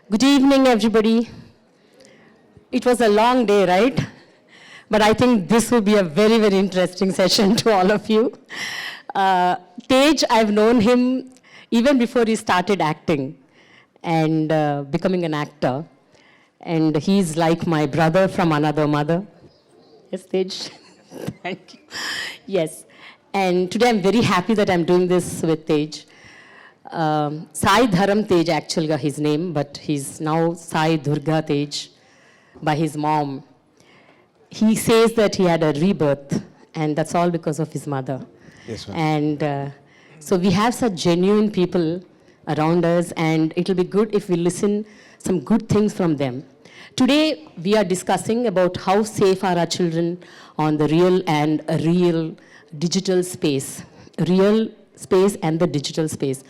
Good evening, everybody. It was a long day, right? But I think this will be a very, very interesting session to all of you. Tej, I've known him even before he started acting and becoming an actor. And he's like my brother from another mother. Yes, Tej? Thank you. Yes. And today I'm very happy that I'm doing this with Tej. Sai Dharam Tej actually got his name, but he's now Sai Durga Tej by his mom. He says that he had a rebirth, and that's all because of his mother. Yes, ma'am. And so we have such genuine people around us, and it'll be good if we listen some good things from them. Today, we are discussing about how safe are our children on the real and a real digital space. Real space and the digital space.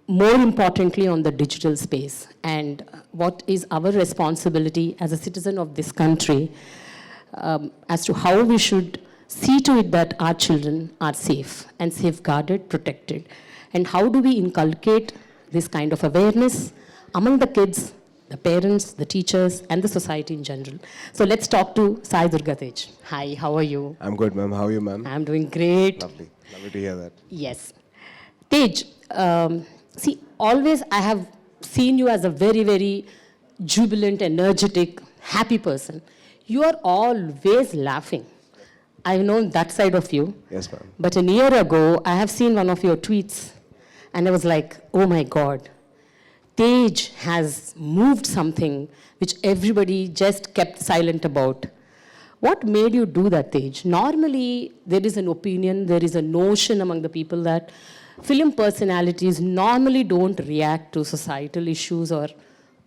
More importantly, on the digital space. And what is our responsibility as a citizen of this country as to how we should see to it that our children are safe and safeguarded, protected. And how do we inculcate this kind of awareness among the kids, the parents, the teachers, and the society in general. So let's talk to Sai Durga Tej. Hi, how are you? I'm good, ma'am. How are you, ma'am? I'm doing great. Lovely. Lovely to hear that. Yes. Tej, see, always I have seen you as a very, very jubilant, energetic, happy person. You are always laughing. I've known that side of you. Yes, ma'am. But a year ago, I have seen one of your tweets, and I was like, oh my God, Tej has moved something which everybody just kept silent about. What made you do that, Tej? Normally, there is an opinion, there is a notion among the people that film personalities normally don't react to societal issues or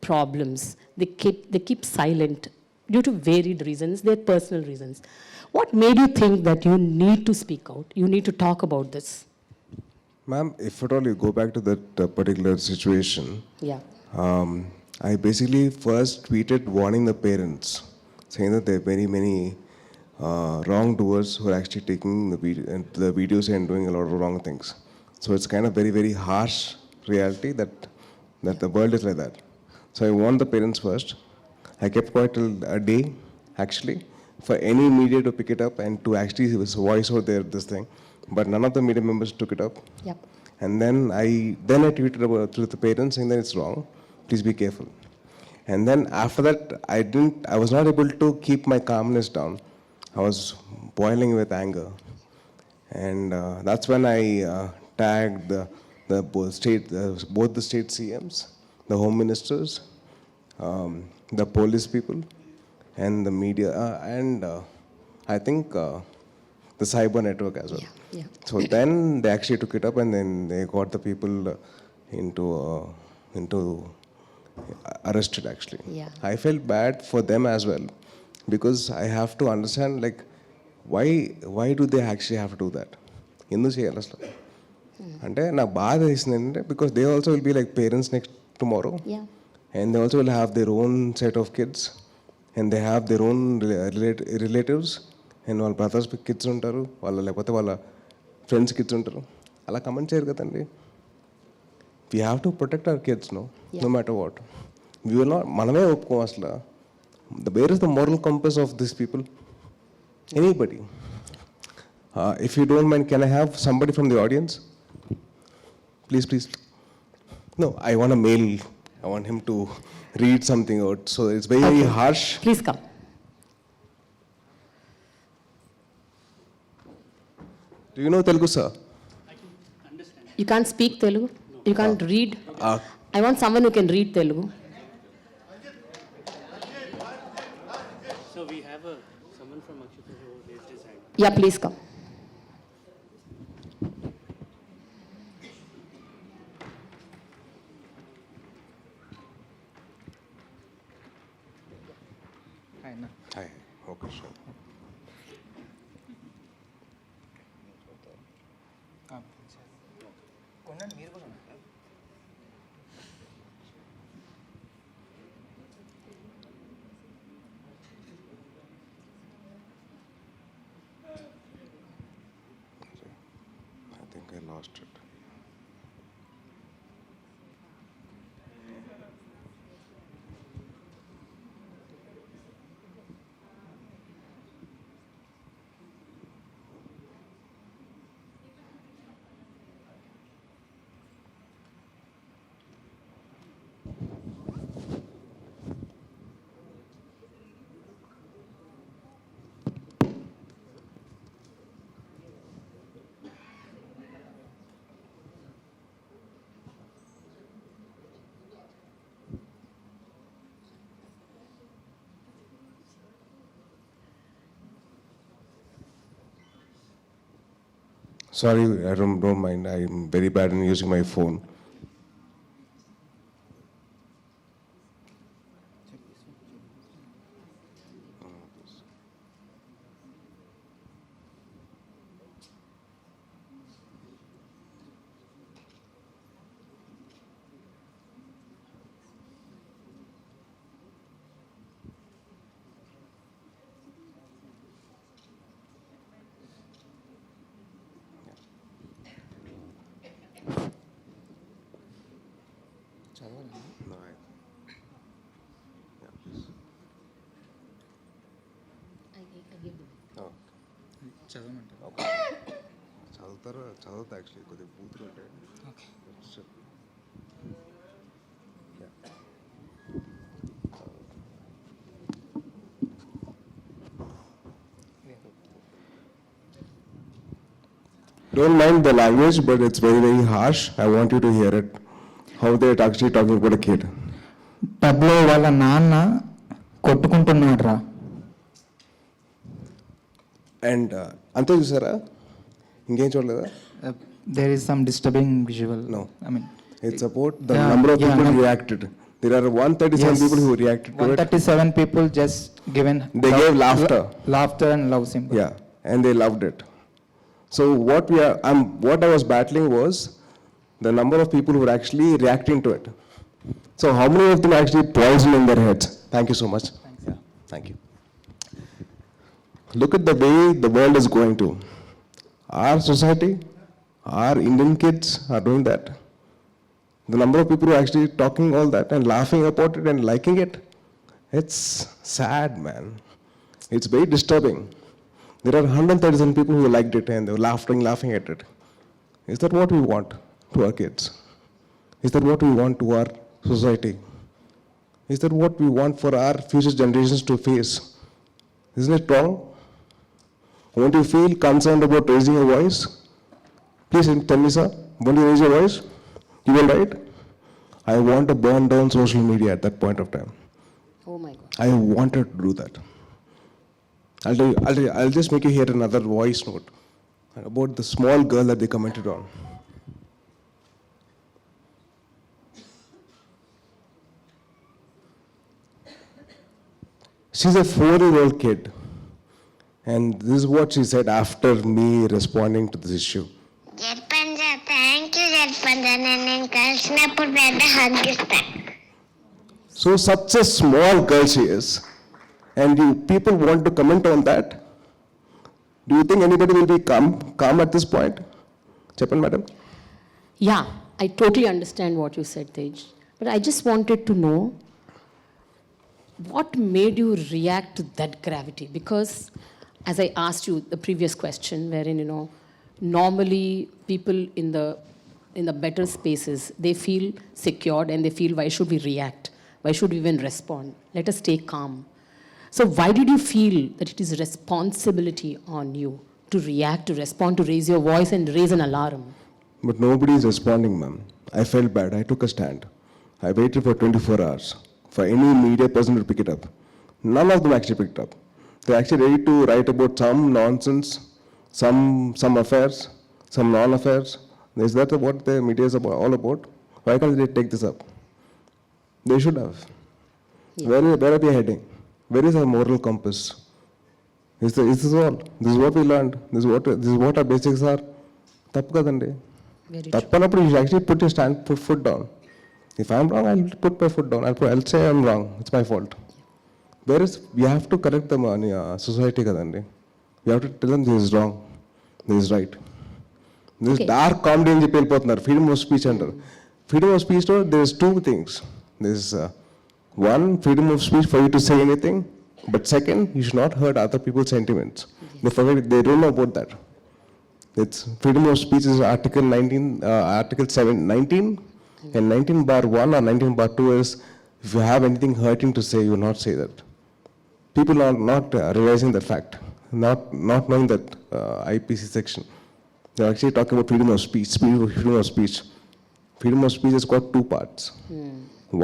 problems. They keep silent due to varied reasons, their personal reasons. What made you think that you need to speak out? You need to talk about this? Ma'am, if at all you go back to that particular situation, Yeah. I basically first tweeted warning the parents, saying that there are many wrongdoers who are actually taking the videos and doing a lot of wrong things. So it's kind of very, very harsh reality that the world is like that. So I warned the parents first. I kept quiet till a day, actually, for any media to pick it up and to actually voice out this thing. But none of the media members took it up. Yep. And then I tweeted about to the parents saying that it's wrong. Please be careful. And then after that, I was not able to keep my calmness down. I was boiling with anger. And that's when I tagged both the state CMs, the home ministers, the police people, and the media, and I think the cyber network as well. Yeah, yeah. So then they actually took it up, and then they got the people into arrested actually. Yeah. I felt bad for them as well, because I have to understand, like, why do they actually have to do that? ఎందుకు చేయాలి అసలు అంటే నాకు బాధ వేసింది ఏంటంటే because they also will be like parents next tomorrow. Yeah. And they also will have their own set of kids, and they have their own relatives, and వాళ్ళ brothers kids ఉంటారు, లేకపోతే వాళ్ళ ఫ్రెండ్స్ కిడ్స్ ఉంటారు. అలా comment చేయరు కదండి. We have to protect our kids no matter what. We will not, మనమే ఒప్పుకోం అసలు. Where is the moral compass of this people? Anybody. If you don't mind, can I have somebody from the audience? Please. No, I want a mail. I want him to read something out. So it's very, very harsh. Please come. Do you know Telugu, sir? I can understand. You can't speak Telugu? You can't read? I want someone who can read Telugu. So we have someone from Akshita who raised his hand. Yeah, please come. Hi. Okay, sure. I think I lost it. Sorry, I don't mind. I'm very bad in using my phone. No, yeah, please. Oh, చదవమంటారా? okay. చదువుతా actually కొద్దిగా బూతులు ఉంటాయి. Okay. Don't mind the language, but it's very, very harsh. I want you to hear it. How they're actually talking about a kid. పబ్లో వాళ్ళ నాన్న కొట్టుకుంటున్నాడు రా. And అంతే చూసారా? ఇంకేం చూడలేదా? There is some disturbing visual. No. I mean It's about the number of people who reacted. There are 137 people who reacted to it. 137 people just given. They gave laughter. Laughter and love symbol. Yeah, and they loved it. So what I was battling was the number of people who were actually reacting to it. So how many of them actually poisoned in their heads? Thank you so much. Thanks. Yeah, thank you. Look at the way the world is going to. Our society, our Indian kids are doing that. The number of people who are actually talking all that and laughing about it and liking it, it's sad, man. It's very disturbing. There are 137 people who liked it and they were laughing at it. Is that what we want to our kids? Is that what we want to our society? Is that what we want for our future generations to face? Isn't it wrong? Won't you feel concerned about raising your voice? Please tell me, sir, won't you raise your voice? You will, right? I want to burn down social media at that point of time. Oh my God. I wanted to do that. I'll just make you hear another voice note about the small girl that they commented on. She's a 4-year-old kid. And this is what she said after me responding to this issue. జర్పంజా thank you జర్పంజా నేను కలిసినప్పుడు పెద్ద hug ఇస్తాను. So such a small girl she is. And you people want to comment on that? Do you think anybody will be calm at this point? Cheppan, madam? Yeah, I totally understand what you said, Tej. But I just wanted to know what made you react to that gravity? Because as I asked you the previous question, wherein, normally people in the better spaces, they feel secured and they feel, why should we react? Why should we even respond? Let us stay calm. So why did you feel that it is responsibility on you to react, to respond, to raise your voice and raise an alarm? But nobody is responding, ma'am. I felt bad. I took a stand. I waited for 24 hours for any media person to pick it up. None of them actually picked up. They're actually ready to write about some nonsense, some affairs, some non-affairs. Is that what the media is all about? Why can't they take this up? They should have. Yeah. Where are we heading? Where is our moral compass? Is this all? This is what we learned. This is what our basics are. Tappu kadandi. Very true. Tappanappudu you should actually put your foot down. If I'm wrong, I'll put my foot down. I'll say I'm wrong. It's my fault. Whereas we have to correct the society kadandi. We have to tell them this is wrong, this is right. This Okay. dark comedy అని చెప్పి వెళ్ళిపోతున్నారు. Freedom of speech అంటారు. Freedom of speech లో there is two things. There is one, freedom of speech for you to say anything, but second, you should not hurt other people's sentiments. They don't know about that. It's freedom of speech is Article 19, Article 19, and 19/1 or 19/2 is if you have anything hurting to say, you will not say that. People are not realizing that fact, not knowing that IPC section. They're actually talking about freedom of speech. Freedom of speech. Freedom of speech has got two parts.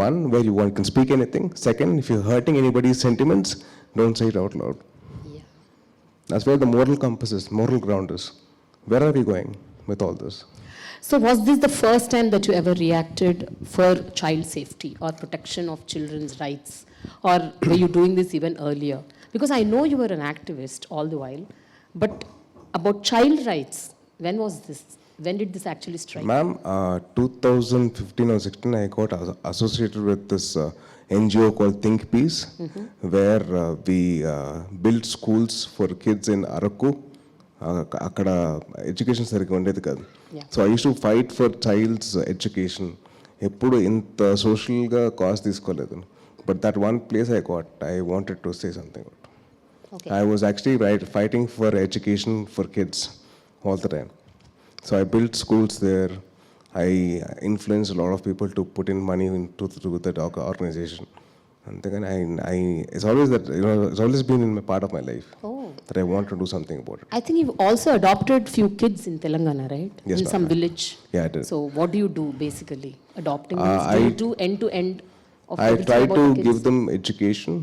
One, where you can speak anything. Second, if you're hurting anybody's sentiments, don't say it out loud. Yeah. That's where the moral compass is, moral ground is. where are we going with all this? So was this the first time that you ever reacted for child safety or protection of children's rights? Or were you doing this even earlier? Because I know you were an activist all the while, but about child rights, when was this? When did this actually strike? Ma'am, 2015 or 16, I got associated with this NGO called Think Peace, where we built schools for kids in Araku. అక్కడ education సరిగ్గా ఉండేది కాదు. So I use to fight for childs education. ఎప్పుడు ఇంత సోషల్గా కాస్ట్ తీసుకోలేదు. But that one place I wanted to say something. I was actually fighting for education for kids all the time. So I built schools there. I influenced a lot of people to put in money into that organization. And then it's always that, it's always been in my part of my life that I want to do something about it. I think you've also adopted few kids in Telangana, right? Yes, in some ma'am. village. Yeah, I did. So what do you do basically? Adopting means do you do end-to-end of I everything try about to the kids? give them education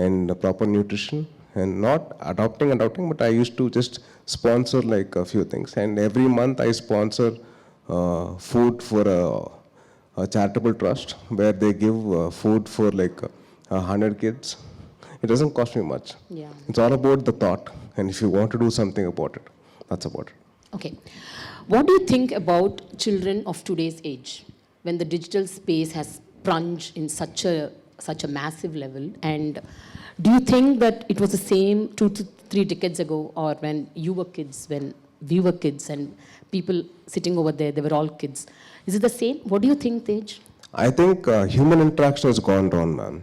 and proper nutrition, and not adopting, but I used to just sponsor like a few things. And every month I sponsor food for a charitable trust where they give food for like 100 kids. It doesn't cost me much. Yeah. It's all about the thought, and if you want to do something about it, that's about it. Okay. What do you think about children of today's age when the digital space has plunged in such a massive level? And do you think that it was the same 2 to 3 decades ago, or when you were kids, when we were kids, and people sitting over there, they were all kids? Is it the same? What do you think, Tej? I think human interaction has gone down, ma'am.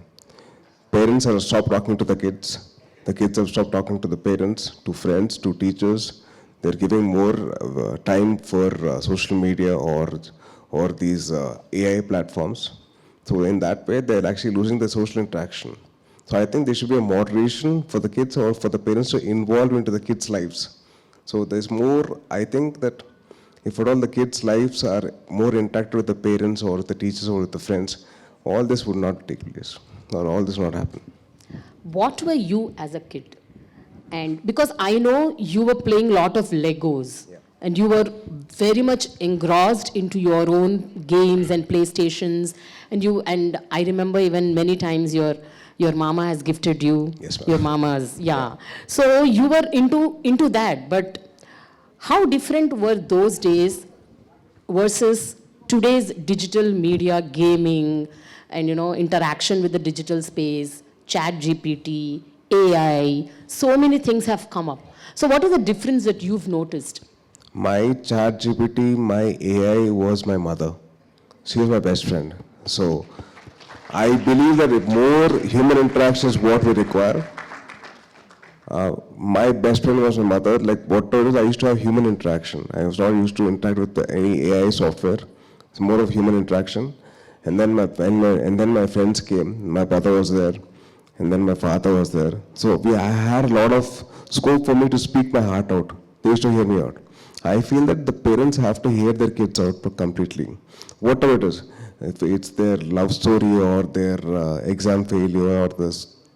Parents have stopped talking to the kids. The kids have stopped talking to the parents, to friends, to teachers. They're giving more time for social media or these AI platforms. So in that way, they're actually losing the social interaction. So I think there should be a moderation for the kids or for the parents to involve into the kids' lives. So there's more, I think that if at all the kids' lives are more intact with the parents or with the teachers or with the friends, all this would not take place or all this would not happen. What were you as a kid? And because I know you were playing a lot of Legos, and you were very much engrossed into your own games and PlayStations, and I remember even many times your mama has gifted you. Yes, ma'am. Your mamas, yeah. So you were into that, but how different were those days versus today's digital media, gaming, and interaction with the digital space, chat GPT, AI, so many things have come up. So what is the difference that you've noticed? My chat GPT, my AI was my mother. She was my best friend. So I believe that if more human interaction is what we require. My best friend was my mother. Like whatever it is, I used to have human interaction. I was not used to interact with any AI software. It's more of human interaction. And then my friends came. My brother was there, and then my father was there. So I had a lot of scope for me to speak my heart out. They used to hear me out. I feel that the parents have to hear their kids out completely, whatever it is. If it's their love story or their exam failure or the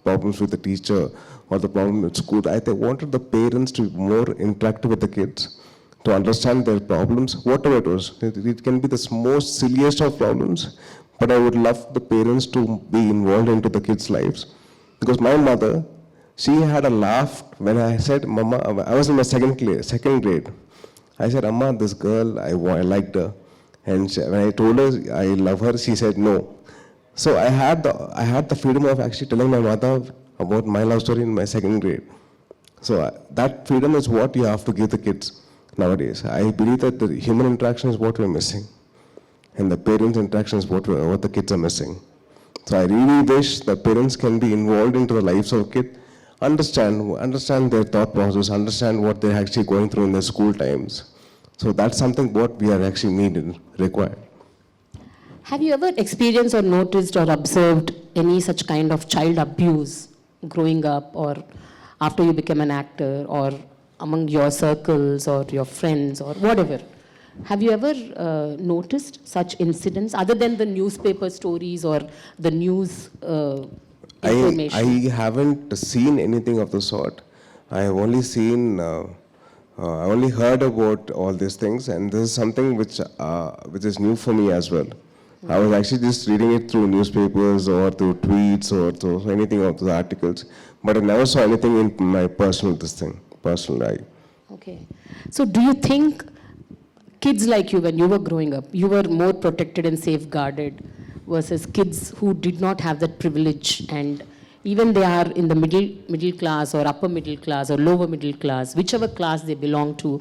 problems with the teacher or the problem at school, I wanted the parents to be more interactive with the kids, to understand their problems, whatever it was. It can be the most silliest of problems, but I would love the parents to be involved into the kids' lives. Because my mother, she had a laugh when I said, Mama, I was in my second grade. I said, Amma, this girl, I liked her. And when I told her I love her, she said no. So I had the freedom of actually telling my mother about my love story in my second grade. So that freedom is what you have to give the kids nowadays. I believe that the human interaction is what we're missing, and the parents' interaction is what the kids are missing. So I really wish that parents can be involved into the lives of kids, understand their thought process, understand what they're actually going through in their school times. So that's something what we are actually required. Have you ever experienced or noticed or observed any such kind of child abuse growing up, or after you became an actor, or among your circles or your friends or whatever? Have you ever noticed such incidents other than the newspaper stories or the news information? I haven't seen anything of the sort. I have only seen I only heard about all these things, and this is something which is new for me as well. I was actually just reading it through newspapers or through tweets or through anything or through articles, but I never saw anything in my personal life. Okay. So do you think kids like you, when you were growing up, you were more protected and safeguarded versus kids who did not have that privilege, and even they are in the middle class or upper middle class or lower middle class, whichever class they belong to,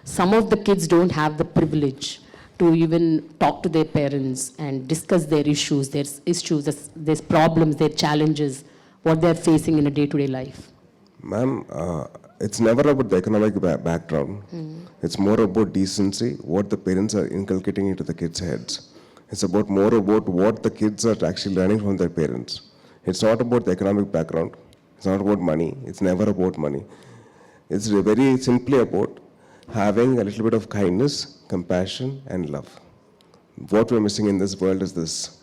some of the kids don't have the privilege to even talk to their parents and discuss their issues, their problems, their challenges, what they're facing in a day-to-day life? Ma'am, it's never about the economic background. It's more about decency, what the parents are inculcating into the kids' heads. It's more about what the kids are actually learning from their parents. It's not about the economic background. It's not about money. It's never about money. It's very simply about having a little bit of kindness, compassion, and love. What we're missing in this world is this.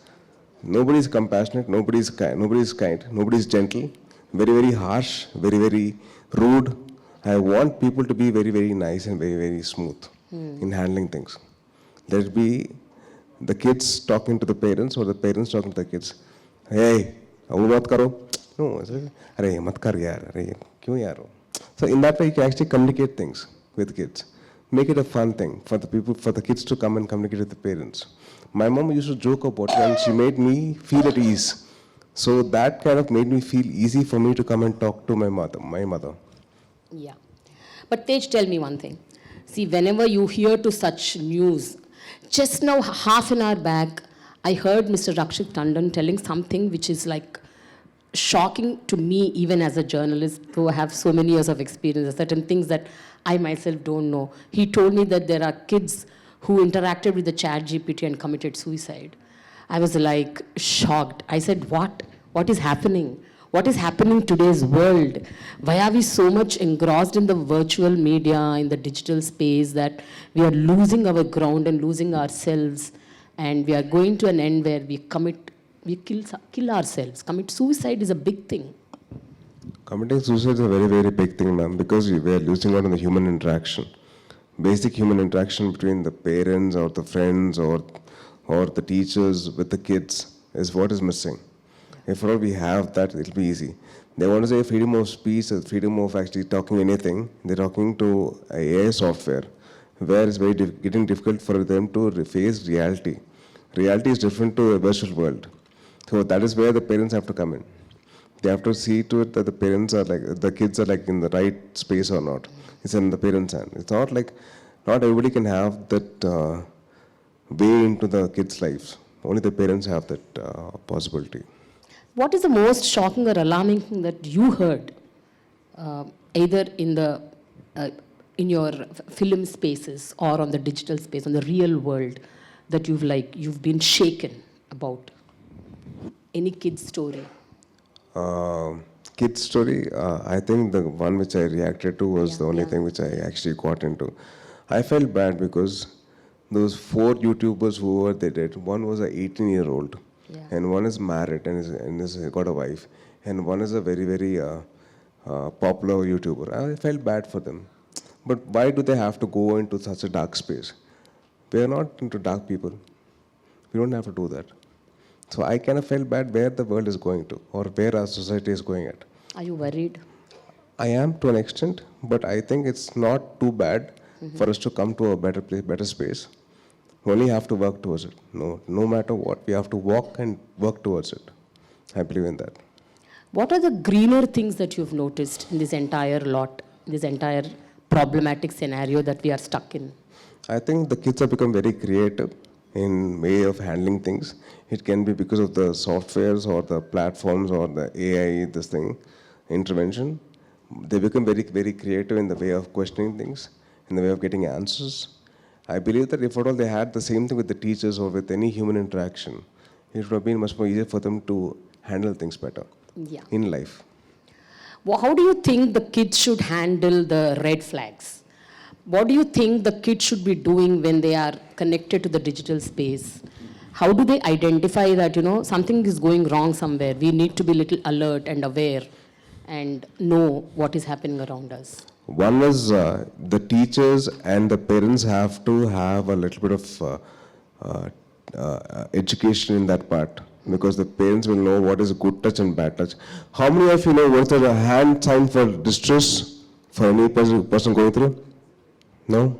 Nobody's compassionate, nobody's kind, nobody's gentle, very, very harsh, very, very rude. I want people to be very, very nice and very, very smooth in handling things. Let it be the kids talking to the parents or the parents talking to the kids. Hey, abu mat karo. No, arey mat kar yaar, arey kyun yaar ho? So in that way, you can actually communicate things with kids. Make it a fun thing for the kids to come and communicate with the parents. My mom used to joke about it, and she made me feel at ease. So that kind of made me feel easy for me to come and talk to my mother. Yeah. But Tej, tell me one thing. See, whenever you hear to such news, just now half an hour back, I heard Mr. Rakshit Tandon telling something which is like shocking to me, even as a journalist, who have so many years of experience, certain things that I myself don't know. He told me that there are kids who interacted with the chat GPT and committed suicide. I was like shocked. I said, what? What is happening? What is happening in today's world? Why are we so much engrossed in the virtual media, in the digital space, that we are losing our ground and losing ourselves, and we are going to an end where we kill ourselves. Commit suicide is a big thing. Committing suicide is a very, very big thing, ma'am, because we are losing out on the human interaction. Basic human interaction between the parents or the friends or the teachers with the kids is what is missing. If all we have that, it'll be easy. They want to say freedom of speech, freedom of actually talking anything. They're talking to AI software, where it's getting difficult for them to face reality. Reality is different to a virtual world. So that is where the parents have to come in. They have to see to it that the kids are like in the right space or not. It's in the parents' hand. It's not like, not everybody can have that way into the kids' lives. Only the parents have that possibility. What is the most shocking or alarming thing that you heard, either in your film spaces or on the digital space, on the real world, that you've been shaken about? Any kid's story? Kid's story, I think the one which I reacted to was the only thing which I actually got into. I felt bad because those 4 YouTubers who were they did, one was an 18-year-old. And one is married and is got a wife, and one is a very, very popular YouTuber. I felt bad for them. But why do they have to go into such a dark space? We are not into dark people. We don't have to do that. So I kind of felt bad where the world is going to, or where our society is going at. Are you worried? I am to an extent, but I think it's not too bad for us to come to a better place, better space. We only have to work towards it. No matter what, we have to walk and work towards it. I believe in that. What are the greener things that you've noticed in this entire problematic scenario that we are stuck in? I think the kids have become very creative in way of handling things. It can be because of the softwares or the platforms or the AI, intervention. They become very, very creative in the way of questioning things, in the way of getting answers. I believe that if at all they had the same thing with the teachers or with any human interaction, it would have been much more easier for them to handle things better in life. Well, how do you think the kids should handle the red flags? What do you think the kids should be doing when they are connected to the digital space? How do they identify that, something is going wrong somewhere? We need to be a little alert and aware and know what is happening around us. One is the teachers and the parents have to have a little bit of education in that part, because the parents will know what is good touch and bad touch. How many of you know what's a hand sign for distress for any person going through? No?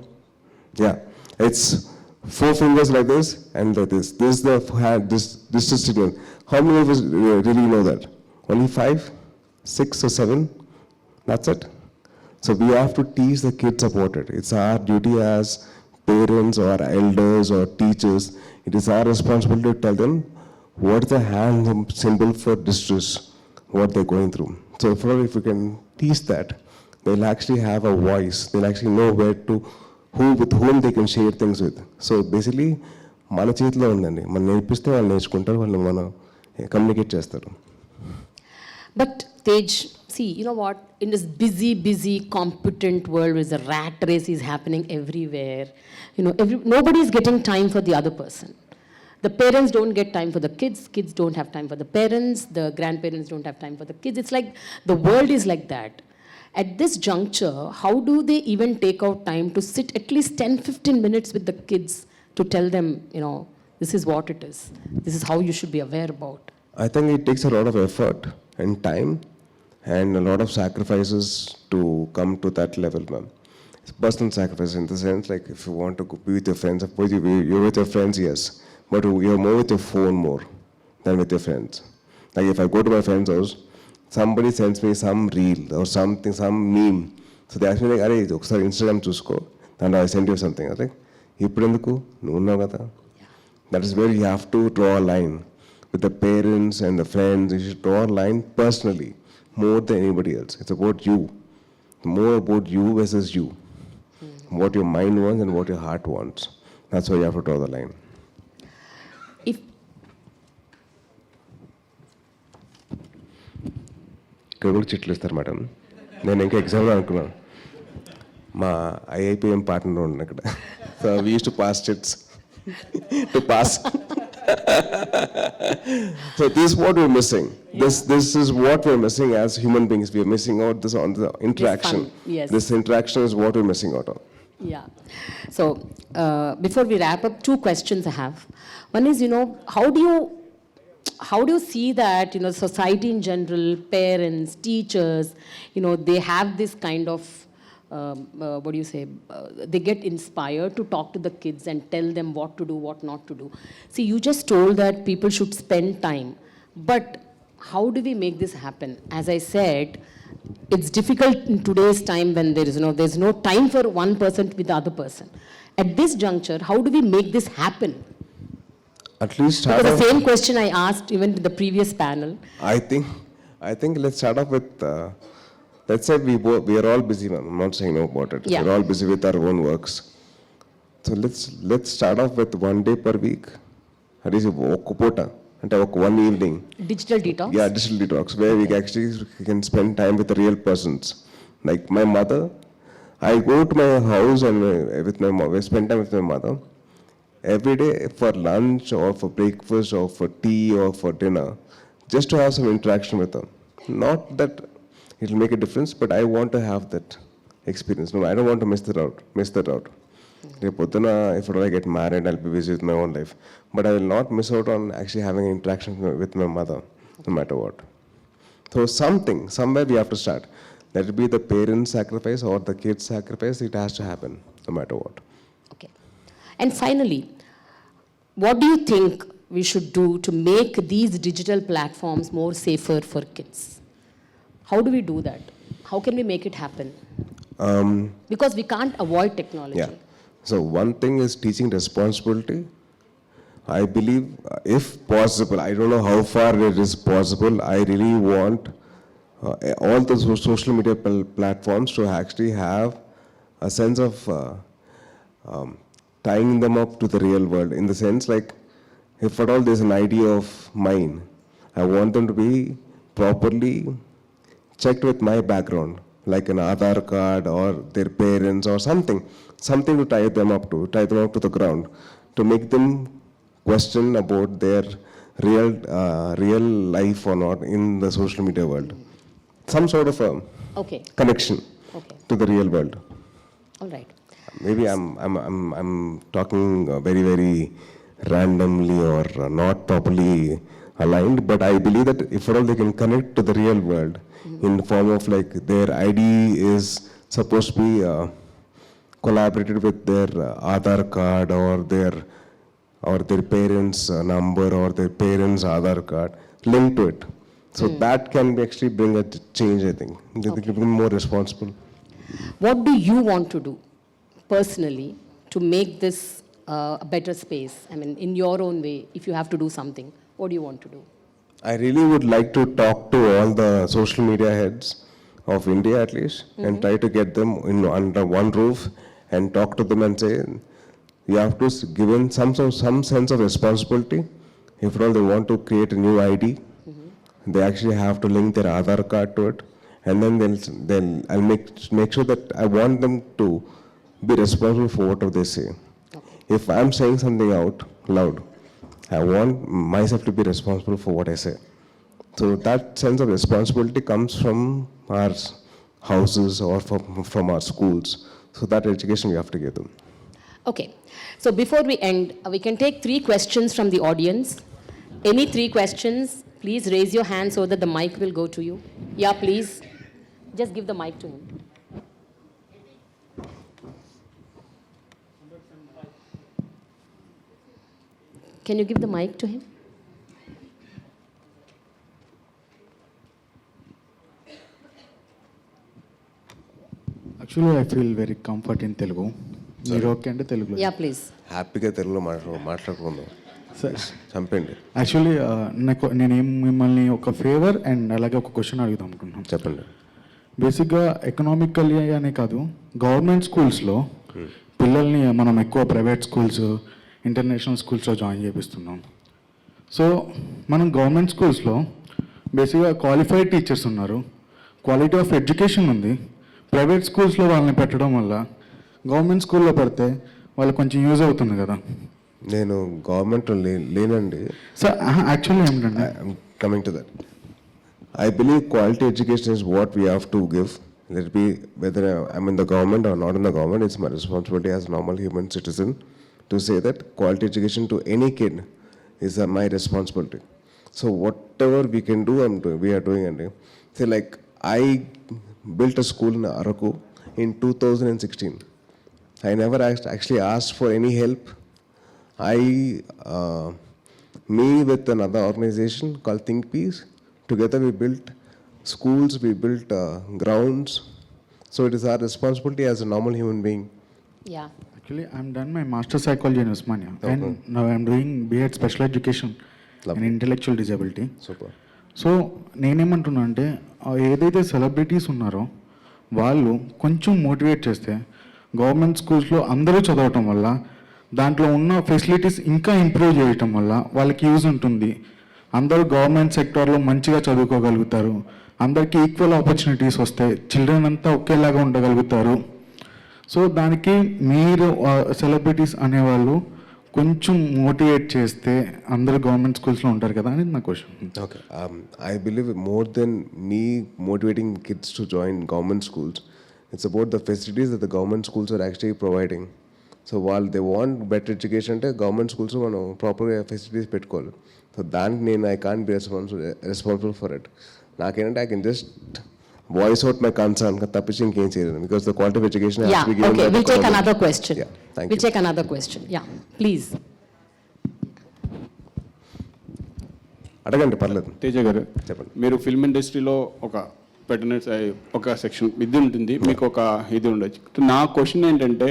Yeah. It's 4 fingers like this and like this. This is the hand, this is signal. How many of us really know that? Only 5, 6 or 7? That's it. So we have to teach the kids about it. It's our duty as parents or elders or teachers. It is our responsibility to tell them what is the hand symbol for distress, what they're going through. So if we can teach that, they'll actually have a voice. They'll actually know with whom they can share things with. So basically, మన చేతిలో ఉందండి. మనం నేర్పిస్తే వాళ్ళు నేర్చుకుంటారు, వాళ్ళు మనం communicate చేస్తారు. But Tej, see, you know what? In this busy, competent world where the rat race is happening everywhere, nobody is getting time for the other person. The parents don't get time for the kids, kids don't have time for the parents, the grandparents don't have time for the kids. It's like the world is like that. At this juncture, how do they even take out time to sit at least 10-15 minutes with the kids to tell them, this is what it is. This is how you should be aware about. I think it takes a lot of effort and time and a lot of sacrifices to come to that level, ma'am. It's personal sacrifice in the sense, like if you want to be with your friends, of course you're with your friends, yes, but you're more with your phone more than with your friends. Like if I go to my friend's house, somebody sends me some reel or something, some meme. So they ask me like, "Arey, okasari Instagram chusko," and I send you something. I think, "Ippudenduku nu unnavu kada." That is where you have to draw a line with the parents and the friends. You should draw a line personally, more than anybody else. It's about you, more about you versus you. What your mind wants and what your heart wants. That's why you have to draw the line. If ఇక్కడ కూడా చిట్లు ఇస్తారు madam. నేను ఇంకా ఎగ్జామ్లో అనుకున్నాను. మా ఐఐపిఎం partner ఉన్నాను ఇక్కడ. So we use to pass chits to pass. So this is what we're missing. Yeah. This is what we're missing as human beings. We're missing out this on the interaction. Yes. This interaction is what we're missing out on. Yeah. So before we wrap up, 2 questions I have. One is, how do you see that, society in general, parents, teachers, they have this kind of, what do you say, they get inspired to talk to the kids and tell them what to do, what not to do. See, you just told that people should spend time, but how do we make this happen? As I said, it's difficult in today's time when there's no time for one person with the other person. At this juncture, how do we make this happen? At least start because off, the same question I asked even to the previous panel. I think let's start off with, let's say we are all busy, ma'am. I'm not saying no about it. Yeah. We're all busy with our own works. So let's start off with 1 day per week. That is one evening. Digital detox? Yeah, digital detox, where we actually can spend time with the real persons. Like my mother, I go to my house and with my mom, I spend time with my mother. Every day for lunch or for breakfast or for tea or for dinner, just to have some interaction with her. Not that it'll make a difference, but I want to have that experience. No, I don't want to miss that out. If I get married, I'll be busy with my own life. But I will not miss out on actually having an interaction with my mother, no matter what. So somewhere we have to start. Let it be the parents' sacrifice or the kids' sacrifice, it has to happen, no matter what. Okay. And finally, what do you think we should do to make these digital platforms more safer for kids? How do we do that? How can we make it happen? Because we can't avoid technology. Yeah. So one thing is teaching responsibility. I believe, if possible, I don't know how far it is possible, I really want all the social media platforms to actually have a sense of tying them up to the real world. In the sense, like, if at all there's an idea of mine, I want them to be properly checked with my background, like an Aadhaar card or their parents or something to tie them up to the ground, to make them question about their real life or not in the social media world. Some sort of a Okay. connection. Okay. to the real world. All right. Maybe I'm talking very randomly or not properly aligned, but I believe that if at all they can connect to the real world in the form of like their ID is supposed to be collaborated with their Aadhaar card or their parents' number or their parents' Aadhaar card linked to it. So that can be actually bring a change, I think. They can become more responsible. What do you want to do personally to make this a better space? I mean, in your own way, if you have to do something, what do you want to do? I really would like to talk to all the social media heads of India at least and try to get them under one roof and talk to them and say, you have to give in some sense of responsibility. If at all they want to create a new ID, they actually have to link their Aadhaar card to it. And then I'll make sure that I want them to be responsible for whatever they say. If I'm saying something out loud, I want myself to be responsible for what I say. So that sense of responsibility comes from our houses or from our schools. So that education we have to give them. Okay. So before we end, we can take 3 questions from the audience. Any 3 questions, please raise your hand so that the mic will go to you. Yeah, please. Just give the mic to him. Can you give the mic to him? Actually, I feel very comfort in Telugu. మీరు okay అంటే తెలుగులో Yeah, please. హ్యాపీగా తెలుగులో మాట్లాడుకుందాం. Sir చంపండి. Actually నేను మిమ్మల్ని ఒక ఫేవర్ అండ్ అలాగే ఒక క్వశ్చన్ అడుగుదాం అనుకుంటున్నాను. చెప్పండి. బేసిక్గా ఎకనామికల్లీ అనే కాదు, గవర్నమెంట్ స్కూల్స్లో పిల్లల్ని మనం ఎక్కువ ప్రైవేట్ స్కూల్స్, ఇంటర్నేషనల్ స్కూల్స్లో జాయిన్ చేపిస్తున్నాం. సో మనం గవర్నమెంట్ స్కూల్స్లో బేసిక్గా క్వాలిఫైడ్ టీచర్స్ ఉన్నారు, క్వాలిటీ ఆఫ్ ఎడ్యుకేషన్ ఉంది. ప్రైవేట్ స్కూల్స్లో వాళ్ళని పెట్టడం వల్ల గవర్నమెంట్ స్కూల్లో పెడితే వాళ్ళకి కొంచెం యూజ్ అవుతుంది కదా. నేను గవర్నమెంట్లో లేనండి. సార్ యాక్చువల్లీ ఏమిటంటే coming to that, I believe quality education is what we have to give. Let it be whether I'm in the government or not in the government, it's my responsibility as a normal human citizen to say that quality education to any kid is my responsibility. So whatever we can do, we are doing. And say like I built a school in Araku in 2016. I never actually asked for any help. Me with another organization called Think Peace, together we built schools, we built grounds. So it is our responsibility as a normal human being. Yeah. Actually, I'm done my master psychology in Usmania, and now I'm doing B.Ed special education in intellectual disability. Super. So నేనేమంటున్నా అంటే ఏదైతే celebrities ఉన్నారో వాళ్ళు కొంచెం motivate చేస్తే government స్కూల్స్లో అందరూ చదవటం వల్ల దాంట్లో ఉన్న ఫెసిలిటీస్ ఇంకా ఇంప్రూవ్ చేయటం వల్ల వాళ్ళకి యూజ్ ఉంటుంది. అందరూ గవర్నమెంట్ సెక్టార్లో మంచిగా చదువుకోగలుగుతారు, అందరికీ ఈక్వల్ ఆపర్చునిటీస్ వస్తాయి, చిల్డ్రన్ అంతా ఒకేలాగా ఉండగలుగుతారు. సో దానికి మీరు సెలబ్రిటీస్ అనేవాళ్ళు కొంచెం మోటివేట్ చేస్తే అందరూ గవర్నమెంట్ స్కూల్స్లో ఉంటారు కదా అనేది నా question. Okay. I believe more than me motivating kids to join government schools, it's about the facilities that the government schools are actually providing. So while they want better education అంటే government schools మనం ప్రాపర్గా facilities పెట్టుకోవాలి. So దానికి నేను I can't be responsible for it. నాకేంటంటే I can just voice out my concern తప్పించి ఇంకేం చేయలేదు. Because the quality of education Yeah, okay. We'll take another question. Yeah, thank We'll you. take another question. Yeah, please. అడగండి, పర్లేదు. తేజ గారు, చెప్పండి. మీరు film ఇండస్ట్రీలో ఒక సెక్షన్ ఇది ఉంటుంది, మీకు ఒక ఇది ఉండొచ్చు. నా క్వశ్చన్ ఏంటంటే,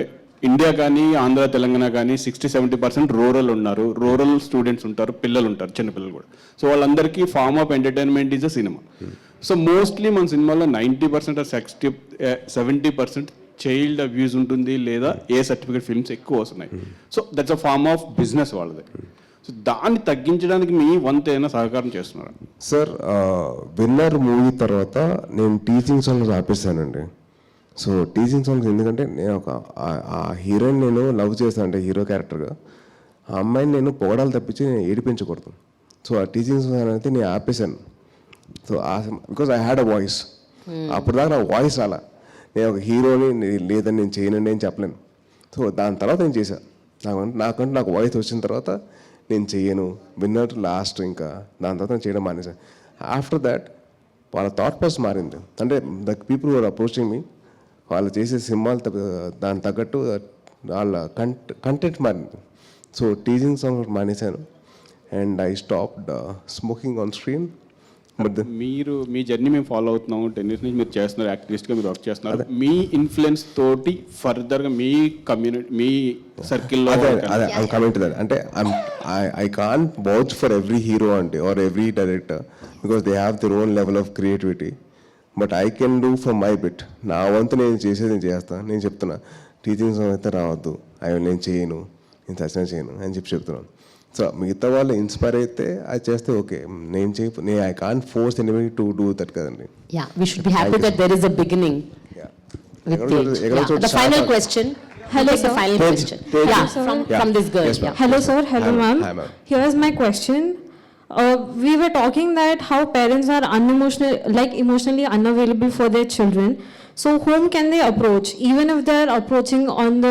ఇండియా కానీ ఆంధ్ర తెలంగాణ కానీ 60-70% రూరల్ ఉన్నారు, రూరల్ స్టూడెంట్స్ ఉంటారు, పిల్లలు ఉంటారు, చిన్నపిల్లలు కూడా. సో వాళ్ళందరికీ form of entertainment is a cinema. So mostly మన సినిమాలో 90% ఆర్ 70% చైల్డ్ అబ్యూజ్ ఉంటుంది, లేదా ఏ సర్టిఫికేట్ ఫిల్మ్స్ ఎక్కువ వస్తున్నాయి. So that's a form of business వాళ్ళది. సో దాన్ని తగ్గించడానికి మీ వంతు ఏమైనా సహకారం చేస్తున్నారా? సార్, విన్నర్ మూవీ తర్వాత నేను టీచింగ్ సాంగ్స్ ఆపేసానండి. సో టీచింగ్ సాంగ్స్ ఎందుకంటే నేను ఆ హీరోయిన్ నేను లవ్ చేస్తాను అంటే హీరో క్యారెక్టర్గా, ఆ అమ్మాయిని నేను పొగడాలు తప్పించి నేను ఏడిపించకూడదు. సో ఆ టీచింగ్ సాంగ్స్ అనేది నేను ఆపేశాను. So because I had a voice. అప్పుడు దాకా నా వాయిస్ రాలా. నేను ఒక హీరోని లేదని నేను చేయనండి అని చెప్పలేను. సో దాని తర్వాత నేను చేశాను. నాకు వాయిస్ వచ్చిన తర్వాత నేను చెయ్యను విన్నర్ లాస్ట్, ఇంకా దాని తర్వాత నేను చేయడం మానేశాను. ఆఫ్టర్ దాట్ వాళ్ళ థాట్ ప్రాసెస్ మారింది. అంటే the people who are approaching me, వాళ్ళు చేసే సినిమాలు దానికి తగ్గట్టు వాళ్ళ కంటెంట్ మారింది. సో టీచింగ్ సాంగ్ మానేశాను and I stopped smoking on screen. But మీరు మీ జర్నీ మేము ఫాలో అవుతున్నాము, 10 years నుంచి మీరు చేస్తున్నారు, యాక్టివిస్ట్గా మీరు వర్క్ చేస్తున్నారు. మీ ఇన్ఫ్లుయెన్స్ తోటి ఫర్దర్గా మీ కమ్యూనిటీ, మీ సర్కిల్లో అదే ఐమ్ కమింగ్ టు దట్. అంటే I can't vouch for every hero అంటే or every director because they have their own level of creativity. But I can do for my bit. నా వంతు నేను చేసేది నేను చేస్తాను. నేను చెప్తున్నా టీచింగ్ అయితే రావద్దు, నేను చేయను, నేను సచిన చేయను అని చెప్తున్నాను. సో మిగతా వాళ్ళు ఇన్స్పైర్ అయితే అది చేస్తే ఓకే, నేను I can't force anybody to do that కదండి. Yeah, we should be happy that there is a beginning with Tej. Yeah. The final question. Hello, Take the sir. final Tej. question. Tej. Yeah, from this girl. Yes, ma'am. Yeah. Hello, sir. Hello, Hi, ma'am. hi, ma'am. Here's my question. We were talking that how parents are emotionally unavailable for their children. So whom can they approach? Even if they're approaching on the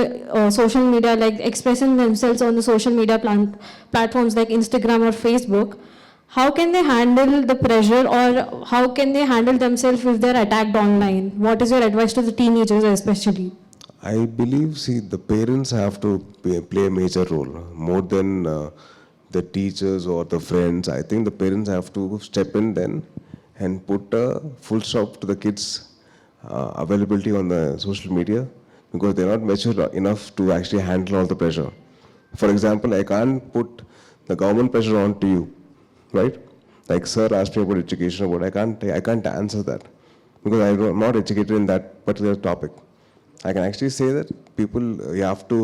social media, like expressing themselves on the social media platforms like Instagram or Facebook, how can they handle the pressure, or how can they handle themselves if they're attacked online? What is your advice to the teenagers especially? I believe, the parents have to play a major role more than the teachers or the friends. I think the parents have to step in then and put a full stop to the kids' availability on the social media because they're not mature enough to actually handle all the pressure. For example, I can't put the government pressure onto you, right? Like sir asked me about education, but I can't answer that because I'm not educated in that particular topic. I can actually say that people, you have to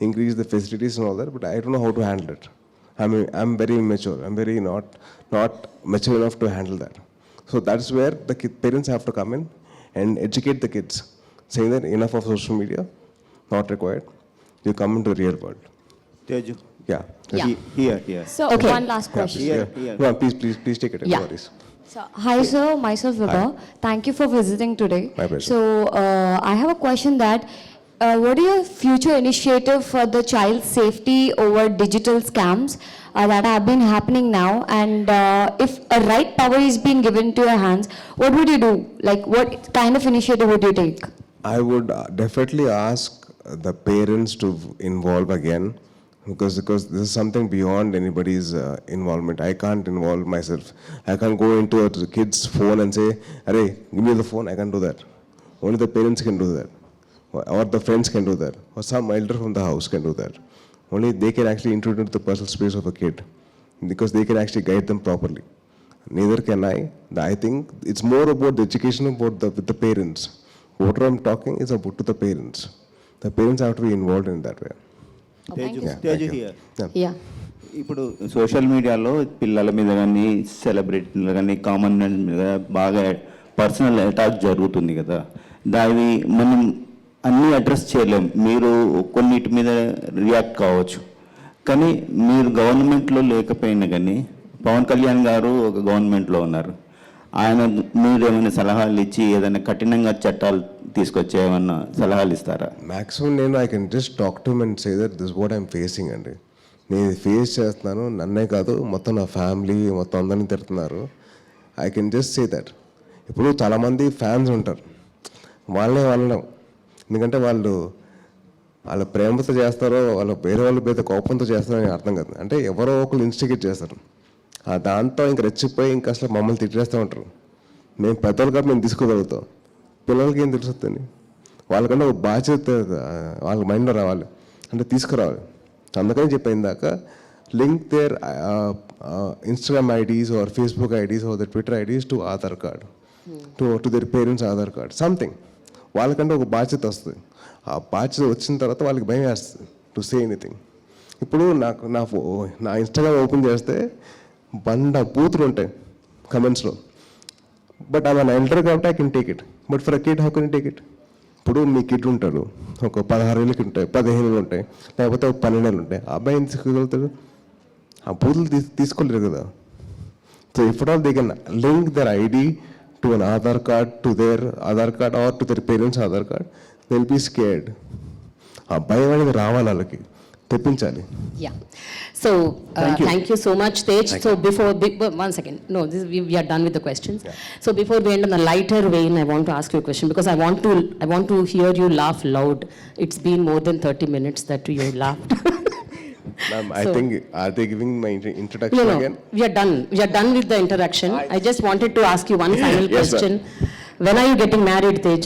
increase the facilities and all that, but I don't know how to handle it. I'm very immature. I'm very not mature enough to handle that. So that's where the parents have to come in and educate the kids, saying that enough of social media, not required. You come into the real world. Teju. Yeah. Yeah. Here. So Okay. one last question. Here. No, please take it. Yeah. No worries. So, hi sir, myself Vibha. Thank you for visiting today. My pleasure. So I have a question that what are your future initiative for the child's safety over digital scams that have been happening now? And if a right power is being given to your hands, what would you do? Like what kind of initiative would you take? I would definitely ask the parents to involve again because this is something beyond anybody's involvement. I can't involve myself. I can't go into a kid's phone and say, "Arey, give me the phone." I can't do that. Only the parents can do that, or the friends can do that, or some elder from the house can do that. Only they can actually intrude into the personal space of a kid because they can actually guide them properly. Neither can I. I think it's more about the education with the parents. What I'm talking is about to the parents. The parents have to be involved in that way. Oh, thank you. Yeah, Teju thank you. here. Yeah. ఇప్పుడు social మీడియాలో పిల్లల మీద కానీ సెలబ్రిటీల కానీ common man మీద బాగా personal attack జరుగుతుంది కదా, దాన్ని మనం అన్నీ అడ్రస్ చేయలేం. మీరు కొన్నిటి మీద రియాక్ట్ కావచ్చు, కానీ మీరు గవర్నమెంట్లో లేకపోయినా కానీ పవన్ కళ్యాణ్ గారు ఒక గవర్నమెంట్లో ఉన్నారు. ఆయన మీరు ఏమైనా సలహాలు ఇచ్చి ఏదైనా కఠినంగా చట్టాలు తీసుకొచ్చే ఏమన్నా సలహాలు ఇస్తారా? Maximum నేను I can just talk to him and say that this is what I'm facing అండి. నేను ఫేస్ చేస్తున్నాను, నన్నే కాదు మొత్తం నా ఫ్యామిలీ మొత్తం అందరినీ తిడుతున్నారు. I can just say that. ఇప్పుడు చాలామంది ఫ్యాన్స్ ఉంటారు, వాళ్ళనే వాళ్ళం, ఎందుకంటే వాళ్ళ ప్రేమతో చేస్తారో వాళ్ళ వేరే వాళ్ళ మీద కోపంతో చేస్తారో అని అర్థం కాదు. అంటే ఎవరో ఒకరు ఇన్స్టిగేట్ చేస్తారు, దాంతో ఇంక రెచ్చిపోయి ఇంకా అసలు మమ్మల్ని తిట్టేస్తూ ఉంటారు. మేము పెద్దలు కాబట్టి మేము తీసుకోగలుగుతాం, పిల్లలకి ఏం తెలుస్తుంది? వాళ్ళకంటే ఒక బాధ్యత వాళ్ళ మైండ్లో రావాలి, అంటే తీసుకురావాలి. అందుకని చెప్పాను ఇందాక, link their Instagram IDs or Facebook IDs or the Twitter IDs to Aadhaar card, to their parents Aadhaar card, something. వాళ్ళకంటే ఒక బాధ్యత వస్తుంది. ఆ బాధ్యత వచ్చిన తర్వాత వాళ్ళకి భయం వేస్తుంది టు సే ఎనీథింగ్. ఇప్పుడు నా ఇన్స్టాగ్రామ్ ఓపెన్ చేస్తే బూతులు ఉంటాయి కమెంట్స్లో, బట్ ఆమె నా ఎల్డర్ కాబట్టి I can take it. But for a kid how can take it? ఇప్పుడు మీ కిడ్ ఉంటాడు, ఒక 16 ఏళ్ళకి ఉంటాయి, 15 ఏళ్ళు ఉంటాయి, లేకపోతే ఒక 12 ఏళ్ళు ఉంటాయి. ఆ అబ్బాయి ఏం తీసుకోగలుగుతాడు? ఆ బూతులు తీసుకోలేరు కదా. So if all they can link their ID to an Aadhaar card, to their Aadhaar card or to their parents' Aadhaar card, they'll be scared. ఆ భయం అనేది రావాలి వాళ్ళకి, తెప్పించాలి. Yeah. So, thank you so much, Tej. So, one second. No, we are done with the questions. Yeah. So, before we end on a lighter vein, I want to ask you a question because I want to hear you laugh loud. It's been more than 30 minutes that you laughed. Ma'am, I So- think, are they giving my introduction No, again? we are done. We are done with the introduction. I just wanted to ask you one final Yes, sir. question. When are you getting married, Tej?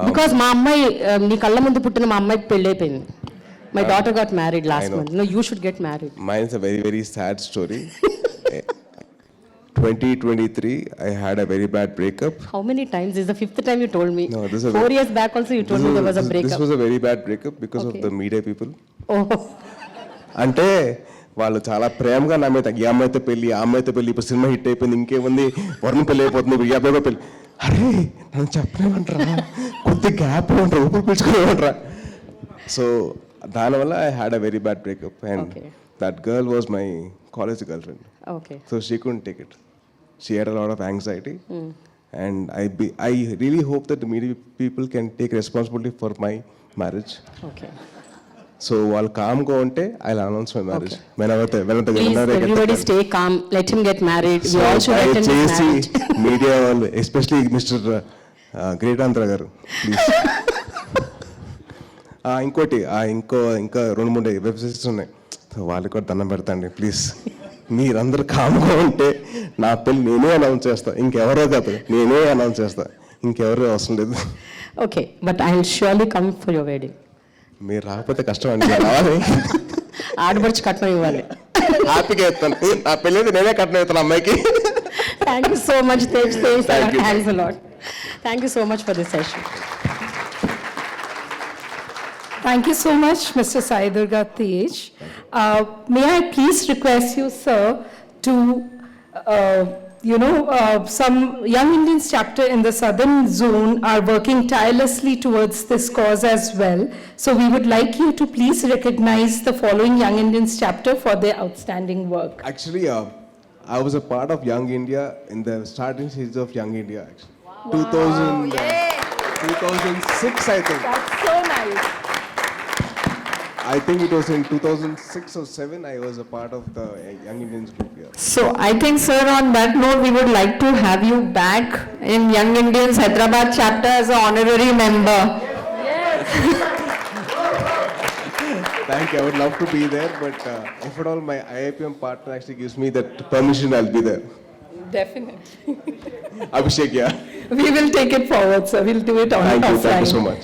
Because మా అమ్మాయి నీ కళ్ళ ముందు పుట్టిన మా అమ్మాయికి పెళ్ళి అయిపోయింది. My daughter got married last know. month. No, you should get married. Mine is a very, very sad story. 2023, I had a very bad breakup. How many times? This is the fifth time you told me. No, this is a- 4 years back also you told me there was a This breakup. was a very bad breakup because Okay. of the media people. Oh, అంటే వాళ్ళు చాలా ప్రేమగా నా మీద ఈ అమ్మాయితో పెళ్ళి ఆ అమ్మాయితో పెళ్ళి ఇప్పుడు సినిమా హిట్ అయిపోయింది ఇంకేముంది వరుణ్ పెళ్ళి అయిపోతుంది ఇప్పుడు ఈ అబ్బాయితో పెళ్ళి అరే నన్ను చెప్పలేమంటారా కొద్ది గ్యాప్ ఉంటారా ఊపిరి పీల్చుకోలేమంటారా సో దానివల్ల I had a very bad breakup and Okay. That girl was my college girl friend okay. So she couldn't take it she had a lot of anxiety and I really hope that the media people can take responsibility for my marriage Okay. So వాళ్ళు కామ్గా ఉంటే I announce my marriage Please, everybody stay calm. Let him get married. We all should attend his చేసి marriage. Media వాళ్ళు especially mister great Andhra గారు please ఇంకోటి ఇంకా 2-3 websites ఉన్నాయి వాళ్ళకి కూడా దండం పెడతాండి ప్లీజ్ మీరందరూ కామ్గా ఉంటే నా పెళ్ళి నేనే అనౌన్స్ చేస్తా ఇంకెవరో కాదు నేనే అనౌన్స్ చేస్తా ఇంకెవరో అవసరం లేదు Okay, but I'll surely come for your wedding. మీరు రాకపోతే కష్టం అండి మీరు రావాలి ఆడపడుచు కట్నం ఇవ్వాలి. హ్యాపీగా ఇస్తాను నా పెళ్ళి నేనే కట్నం ఇస్తాను అమ్మాయికి Thank you so much, Tej. Thank you. Thanks a lot. Thank you so much for this session. Thank you so much, Mr. Sai Dharam Tej. May I please request you, sir, to, some young Indians chapter in the southern zone are working tirelessly towards this cause as well. So we would like you to please recognize the following young Indians chapter for their outstanding work. Actually, I was a part of Young India in the starting stages of Young India. Actually, 2006, I think. That's so nice. I think it was in 2006 or 7. I was a part of the Young Indians group here. So I think, sir, on that note, we would like to have you back in Young Indians Hyderabad chapter as an honorary member. Thank you. I would love to be there, but if at all my IIPM partner actually gives me that permission, I'll be there. Definitely. Abhishek, yeah. We will take it forward, sir. We'll do it on Thank you. offline. Thank you so much.